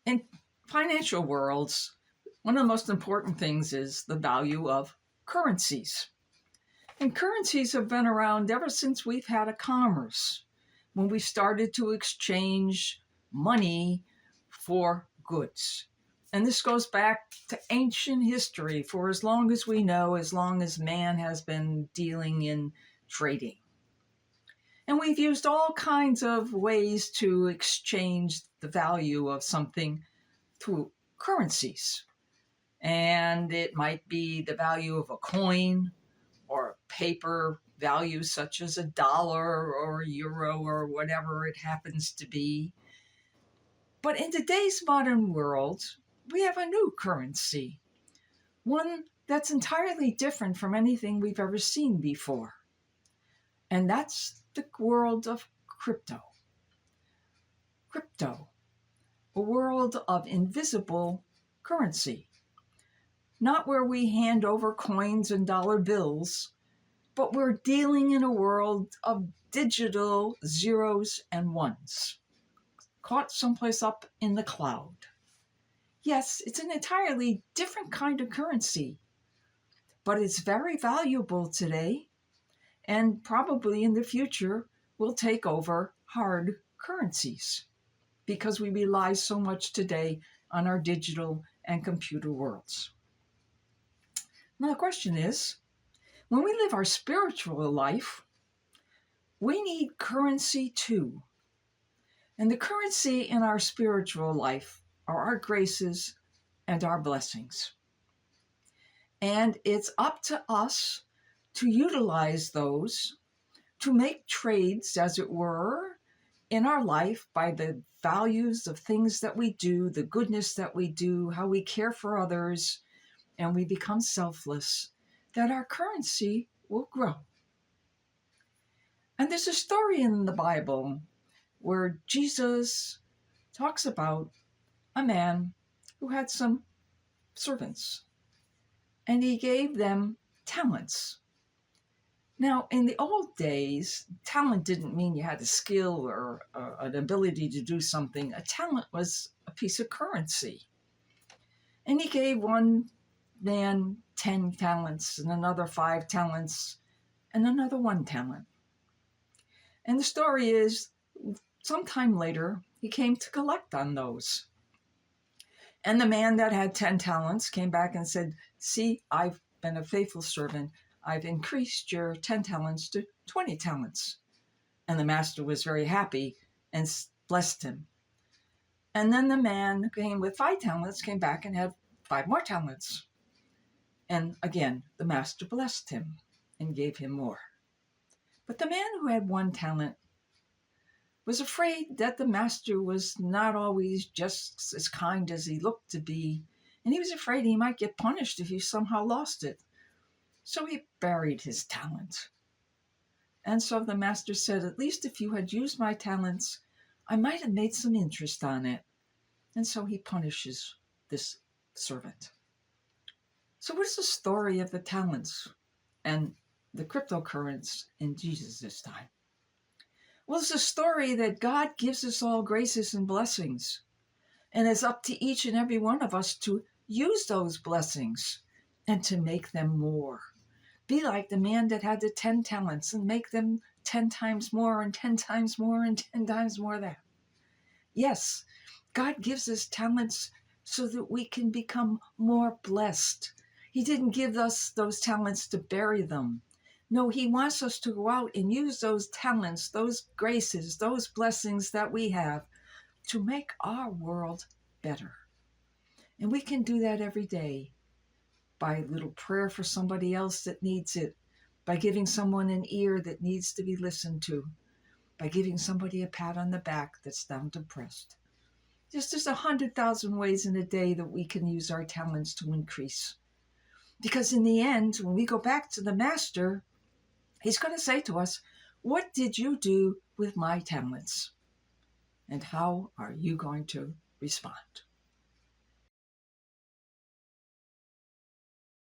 In financial worlds, one of the most important things is the value of currencies. And currencies have been around ever since we've had a commerce, when we started to exchange money for goods. And this goes back to ancient history for as long as we know, as long as man has been dealing in trading. And we've used all kinds of ways to exchange the value of something through currencies. And it might be the value of a coin or paper value such as a dollar or a euro or whatever it happens to be. But in today's modern world, we have a new currency, one that's entirely different from anything we've ever seen before. And that's the world of crypto. Crypto, a world of invisible currency. Not where we hand over coins and dollar bills, but we're dealing in a world of digital zeros and ones, caught someplace up in the cloud. Yes, it's an entirely different kind of currency, but it's very valuable today, and probably in the future will take over hard currencies because we rely so much today on our digital and computer worlds. Now the question is, when we live our spiritual life, we need currency too. And the currency in our spiritual life are our graces and our blessings. And it's up to us to utilize those, to make trades, as it were, in our life by the values of things that we do, the goodness that we do, how we care for others, and we become selfless, that our currency will grow. And there's a story in the Bible where Jesus talks about a man who had some servants, and he gave them talents. Now, in the old days, talent didn't mean you had a skill or an ability to do something. A talent was a piece of currency. And he gave one man 10 talents and another 5 talents and another 1 talent. And the story is, sometime later, he came to collect on those. And the man that had 10 talents came back and said, "See, I've been a faithful servant. I've increased your 10 talents to 20 talents. And the master was very happy and blessed him. And then the man who came with 5 talents came back and had 5 more talents. And again, the master blessed him and gave him more. But the man who had 1 talent was afraid that the master was not always just as kind as he looked to be, and he was afraid he might get punished if he somehow lost it. So he buried his talent. And so the master said, "At least if you had used my talents, I might have made some interest on it." And so he punishes this servant. So what is the story of the talents and the cryptocurrencies in Jesus' time? Well, it's a story that God gives us all graces and blessings. And it's up to each and every one of us to use those blessings and to make them more. Be like the man that had the 10 talents and make them 10 times more and 10 times more and 10 times more that. Yes, God gives us talents so that we can become more blessed. He didn't give us those talents to bury them. No, he wants us to go out and use those talents, those graces, those blessings that we have to make our world better. And we can do that every day by a little prayer for somebody else that needs it, by giving someone an ear that needs to be listened to, by giving somebody a pat on the back that's down depressed. There's 100,000 ways in a day that we can use our talents to increase. Because in the end, when we go back to the master, he's going to say to us, "What did you do with my talents? And how are you going to respond?"